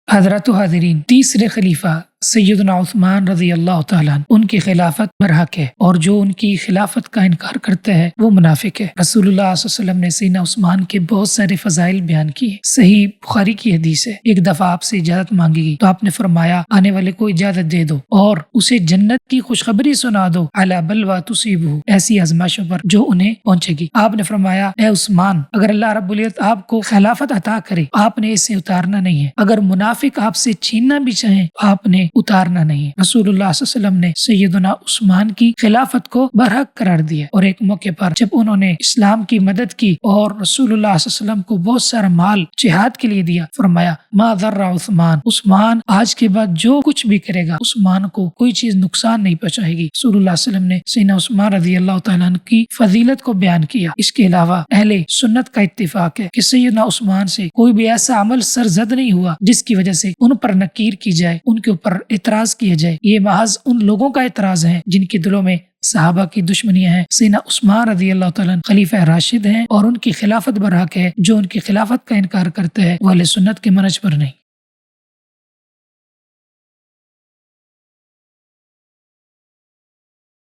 حضرات و حاضرین، تیسرے خلیفہ سیدنا عثمان رضی اللہ تعالیٰ عنہ، ان کی خلافت برحق ہے، اور جو ان کی خلافت کا انکار کرتا ہے وہ منافق ہے۔ رسول اللہ صلی اللہ علیہ وسلم نے سیدنا عثمان کے بہت سارے فضائل بیان کیے۔ صحیح بخاری کی حدیث ہے، ایک دفعہ آپ سے اجازت مانگی گئی تو آپ نے فرمایا آنے والے کو اجازت دے دو اور اسے جنت کی خوشخبری سنا دو، علی بلوی تصیبہ، ایسی آزمائشوں پر جو انہیں پہنچے گی۔ آپ نے فرمایا اے عثمان، اگر اللہ رب العزت آپ کو خلافت عطا کرے آپ نے اسے اتارنا نہیں ہے، اگر منافق آپ سے چھیننا بھی چاہیں آپ نے اتارنا نہیں ہے۔ رسول اللہ صلی اللہ علیہ وسلم نے سیدنا عثمان کی خلافت کو برحق قرار دیا، اور ایک موقع پر جب انہوں نے اسلام کی مدد کی اور رسول اللہ صلی اللہ علیہ وسلم کو بہت سارا مال جہاد کے لیے دیا، فرمایا ما ضر عثمان آج کے بعد جو کچھ بھی کرے گا عثمان کو کوئی چیز نقصان نہیں پہنچائے گی۔ رسول اللہ صلی اللہ علیہ وسلم نے سیدنا عثمان رضی اللہ تعالیٰ عنہ کی فضیلت کو بیان کیا۔ اس کے علاوہ اہل سنت کا اتفاق ہے کہ سیدنا عثمان سے کوئی بھی ایسا عمل سرزد نہیں ہوا جس کی وجہ سے ان پر نکیر کی جائے، ان کے اوپر اعتراض کیا جائے۔ یہ محض ان لوگوں کا اعتراض ہے جن کے دلوں میں صحابہ کی دشمنیاں ہیں۔ سیدنا عثمان رضی اللہ تعالیٰ عنہ خلیفہ راشد ہیں اور ان کی خلافت برحق ہے۔ جو ان کی خلافت کا انکار کرتے ہیں وہ اہل سنت کے منہج پر نہیں۔